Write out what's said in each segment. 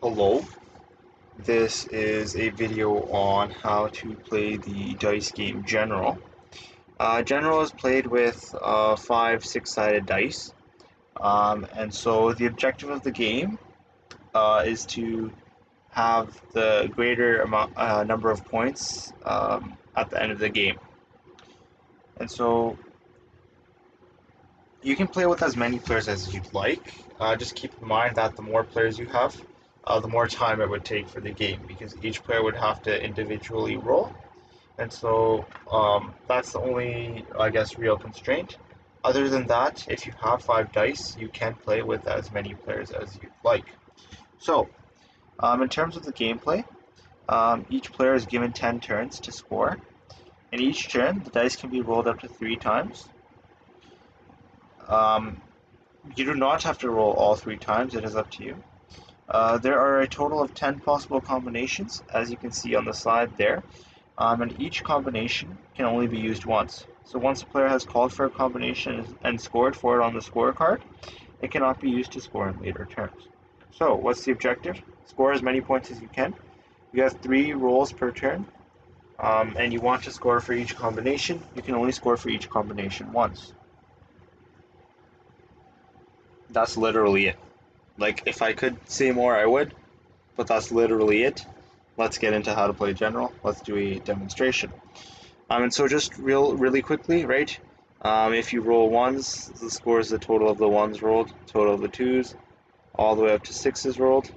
below. This is a video on how to play the dice game General. General is played with 5 6-sided dice, and so the objective of the game is to have the greater number of points at the end of the game. And so you can play with as many players as you'd like. Just keep in mind that the more players you have, the more time it would take for the game, because each player would have to individually roll. And so that's the only, I guess, real constraint. Other than that, if you have 5 dice, you can play with as many players as you'd like. So, in terms of the gameplay, each player is given 10 turns to score. In each turn, the dice can be rolled up to 3 times. You do not have to roll all 3 times, it is up to you. There are a total of 10 possible combinations, as you can see on the side there, and each combination can only be used once. So once a player has called for a combination and scored for it on the scorecard, it cannot be used to score in later turns. So what's the objective? Score as many points as you can. You have 3 rolls per turn, and you want to score for each combination. You can only score for each combination once. That's literally it. Like, if I could say more, I would, but that's literally it. Let's get into how to play General. Let's do a demonstration. And so just really quickly, right? If you roll 1s, the score is the total of the 1s rolled, total of the 2s, all the way up to 6s rolled,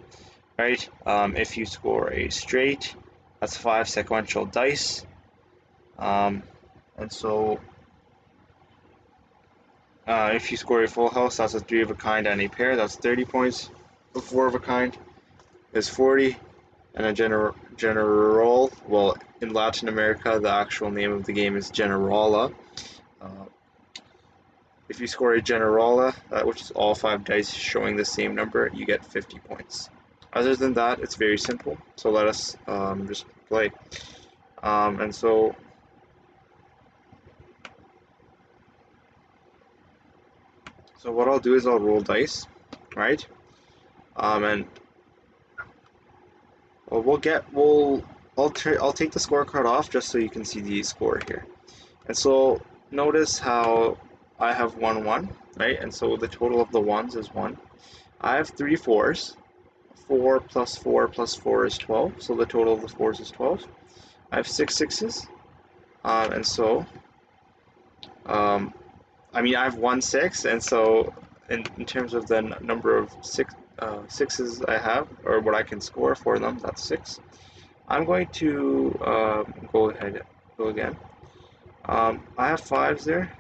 right? If you score a straight, that's 5 sequential dice. And so if you score a full house, that's a 3 of a kind and a pair, that's 30 points. A 4 of a kind is 40, and a general, well, in Latin America, the actual name of the game is Generala. If you score a Generala, which is all 5 dice showing the same number, you get 50 points. Other than that, it's very simple, so let us just play. And so what I'll do is I'll roll dice, right? And well, I'll take the scorecard off just so you can see the score here. And so notice how I have 1 1, right? And so the total of the 1s is 1. I have 3 4s. 4 plus 4 plus 4 is 12, so the total of the 4s is 12. I have 6 6s, and so I have 1 6, and so in terms of the number of 6s I have, or what I can score for them, that's 6. I'm going to go again. I have 5s there,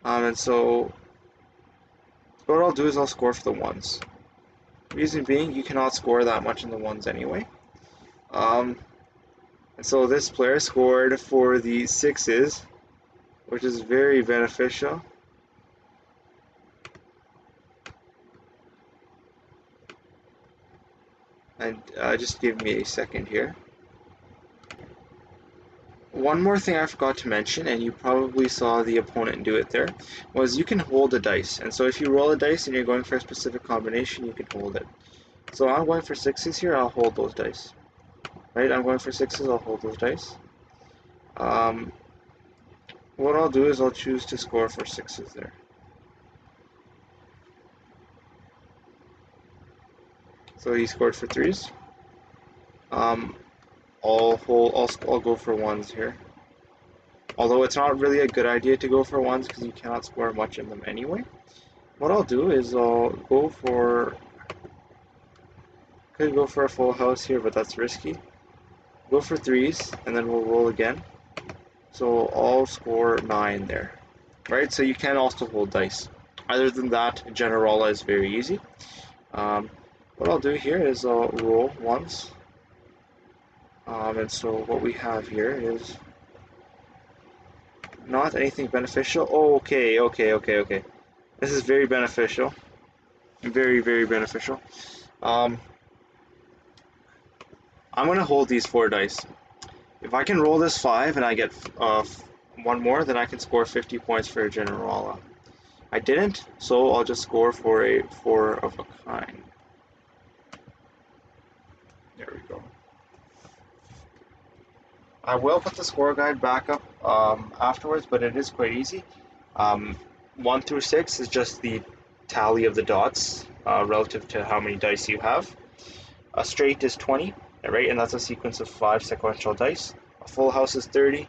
and so what I'll do is I'll score for the 1s. Reason being, you cannot score that much in the 1s anyway. And so this player scored for the 6s, which is very beneficial. And just give me a second here. One more thing I forgot to mention, and you probably saw the opponent do it there, was you can hold a dice. And so if you roll a dice and you're going for a specific combination, you can hold it. So I'm going for 6s here, I'll hold those dice. Right, I'm going for 6s, I'll hold those dice. What I'll do is I'll choose to score for 6s there. So he scored for 3s. I'll go for 1s here. Although it's not really a good idea to go for 1s because you cannot score much in them anyway. What I'll do is I'll could go for a full house here, but that's risky. Go for 3s, and then we'll roll again. So I'll score 9 there. Right, so you can also hold dice. Other than that, Generala is very easy. What I'll do here is I'll roll 1s. And so what we have here is not anything beneficial. Oh, okay. This is very beneficial. Very, very beneficial. I'm going to hold these 4 dice. If I can roll this 5 and I get 1 more, then I can score 50 points for a Generala. I didn't, so I'll just score for a 4 of a kind. I will put the score guide back up afterwards, but it is quite easy. Um, 1 through 6 is just the tally of the dots relative to how many dice you have. A straight is 20, right? And that's a sequence of 5 sequential dice. A full house is 30,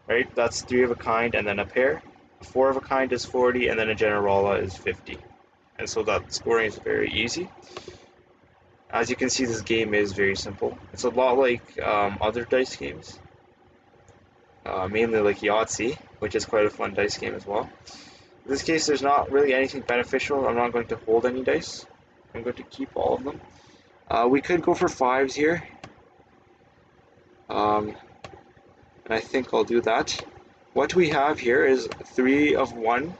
right? That's 3 of a kind and then a pair. A 4 of a kind is 40, and then a generala is 50. And so that scoring is very easy. As you can see, this game is very simple. It's a lot like other dice games, mainly like Yahtzee, which is quite a fun dice game as well. In this case, there's not really anything beneficial. I'm not going to hold any dice. I'm going to keep all of them. We could go for 5s here, and I think I'll do that. What we have here is 3 of 1,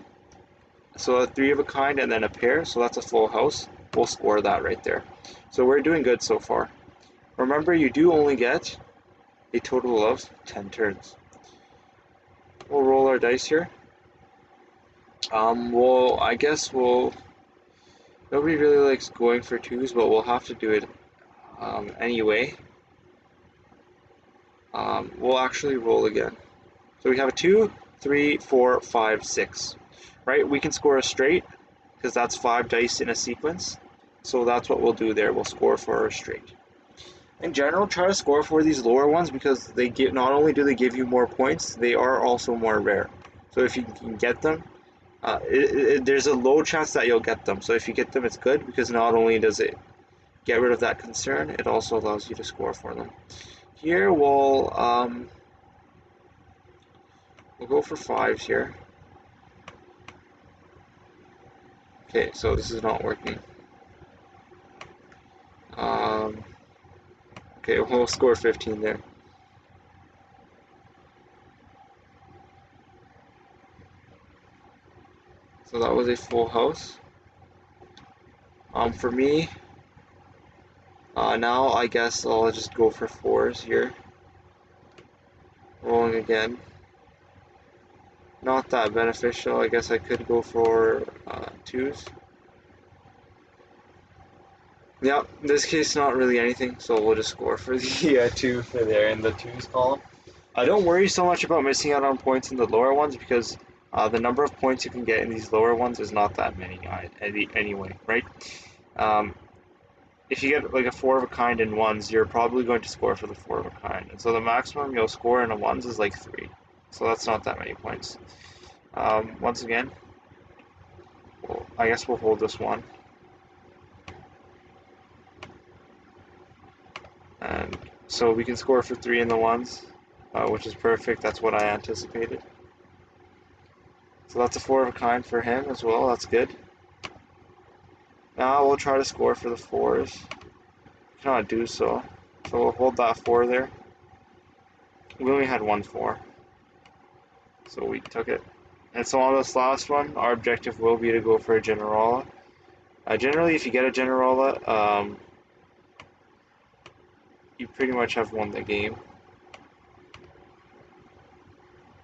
so a 3 of a kind and then a pair, so that's a full house. We'll score that right there. So we're doing good so far. Remember, you do only get a total of 10 turns. We'll roll our dice here. I guess nobody really likes going for 2s, but we'll have to do it anyway. We'll actually roll again. So we have a 2, 3, 4, 5, 6. Right? We can score a straight because that's 5 dice in a sequence. So that's what we'll do there. We'll score for our straight. In general, try to score for these lower ones because they give, not only do they give you more points, they are also more rare. So if you can get them, there's a low chance that you'll get them. So if you get them, it's good because not only does it get rid of that concern, it also allows you to score for them. Here we'll go for 5s here. Okay, so this is not working. Okay, we'll score 15 there. So that was a full house. For me, now I guess I'll just go for 4s here. Rolling again. Not that beneficial. I guess I could go for 2s. Yeah, in this case, not really anything, so we'll just score for the 2 for there in the 2s column. Don't worry so much about missing out on points in the lower ones because the number of points you can get in these lower ones is not that many anyway, right? If you get like a 4 of a kind in 1s, you're probably going to score for the 4 of a kind. And so the maximum you'll score in a 1s is like 3. So that's not that many points. Once again, I guess we'll hold this one. And so we can score for 3 in the 1s, which is perfect. That's what I anticipated. So that's a 4 of a kind for him as well. That's good. Now we'll try to score for the 4s. Cannot do so. So we'll hold that 4 there. We only had 1 4. So we took it. And so on this last one, our objective will be to go for a Generala. Generally, if you get a Generala, you pretty much have won the game.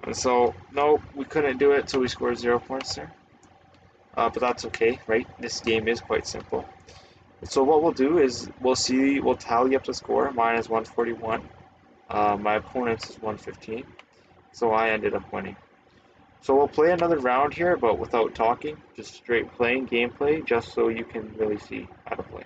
And so, no, we couldn't do it, so we scored 0 points there. But that's okay, right? This game is quite simple. So what we'll do is we'll tally up the score. Mine is 141. My opponent's is 115. So I ended up winning. So we'll play another round here, but without talking, just straight playing gameplay, just so you can really see how to play.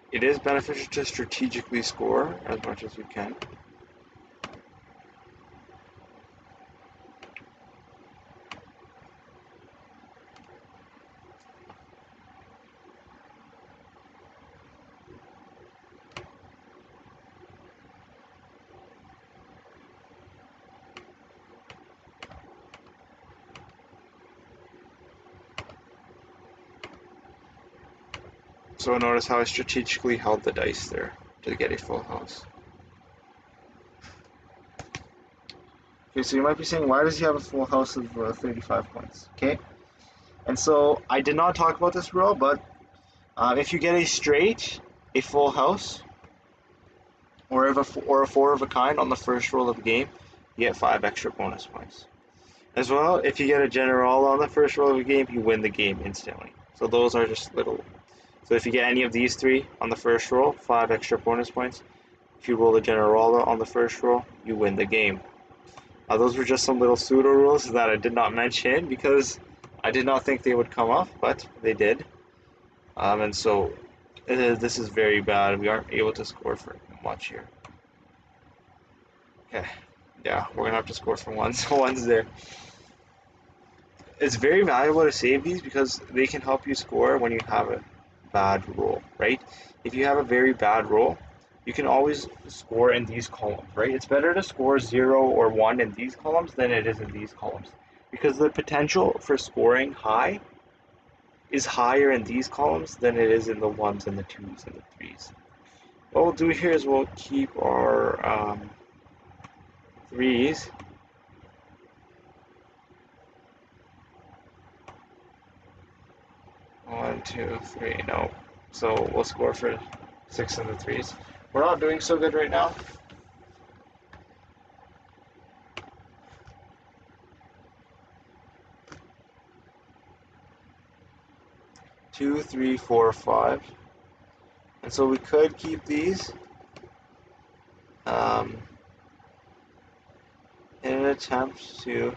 It is beneficial to strategically score as much as you can. So notice how I strategically held the dice there to get a full house. Okay, so you might be saying, why does he have a full house of 35 points? Okay, and so I did not talk about this rule, but if you get a straight, a full house, or a four of a kind on the first roll of the game, you get 5 extra bonus points. As well, if you get a general on the first roll of the game, you win the game instantly. So those are just little. So if you get any of these 3 on the first roll, 5 extra bonus points. If you roll a general on the first roll, you win the game. Those were just some little pseudo rules that I did not mention because I did not think they would come up, but they did. And so this is very bad. We aren't able to score for much here. Okay, yeah, we're gonna have to score for ones. Ones there. It's very valuable to save these because they can help you score when you have a bad roll, right? If you have a very bad roll, you can always score in these columns, right? It's better to score 0 or 1 in these columns than it is in these columns because the potential for scoring high is higher in these columns than it is in the 1s and the 2s and the 3s. What we'll do here is we'll keep our 3s. 1, 2, 3, no. So we'll score for 6 and the 3s. We're not doing so good right now. Two, 3, 4, 5. And so we could keep these in an attempt to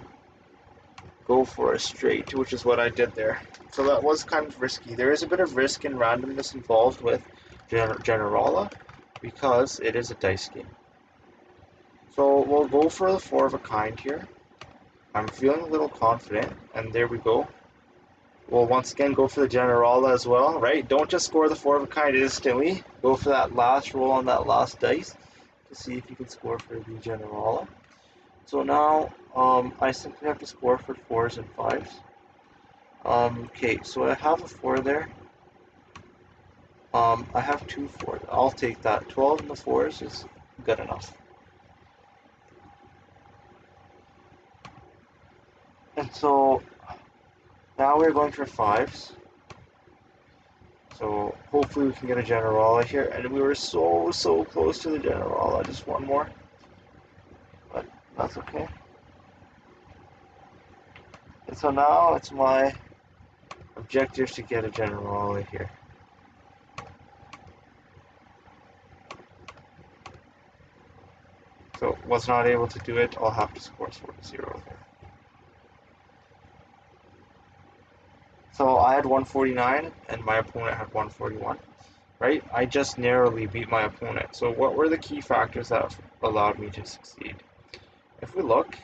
go for a straight, which is what I did there. So that was kind of risky. There is a bit of risk and randomness involved with Generala because it is a dice game. So we'll go for the 4 of a kind here. I'm feeling a little confident, and there we go. We'll once again go for the Generala as well, right? Don't just score the 4 of a kind instantly. Go for that last roll on that last dice to see if you can score for the Generala. So now I simply have to score for 4s and 5s. Okay, so I have a 4 there. I have 2 4s. I'll take that. 12 in the 4s is good enough. And so now we're going for 5s. So hopefully we can get a Generala here. And we were so close to the Generala. Just one more. But that's okay. And so now it's my objective to get a Generala here. So was not able to do it. I'll have to score 0 there. So I had 149 and my opponent had 141, right? I just narrowly beat my opponent. So what were the key factors that allowed me to succeed? If we look,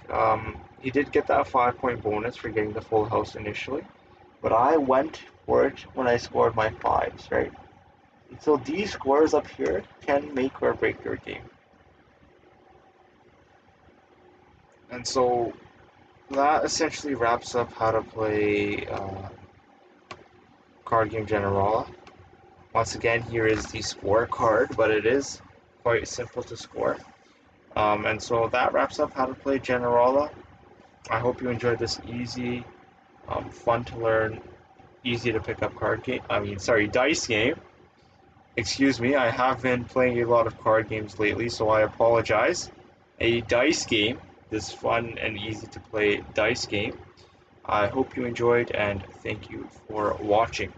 he did get that 5-point bonus for getting the full house initially, but I went for it when I scored my 5s, right? And so these scores up here can make or break your game. And so that essentially wraps up how to play Card Game Generala. Once again, here is the score card, but it is quite simple to score. And so that wraps up how to play Generala. I hope you enjoyed this easy, fun to learn, easy to pick up dice game. Excuse me, I have been playing a lot of card games lately, so I apologize. A dice game, this fun and easy to play dice game. I hope you enjoyed and thank you for watching.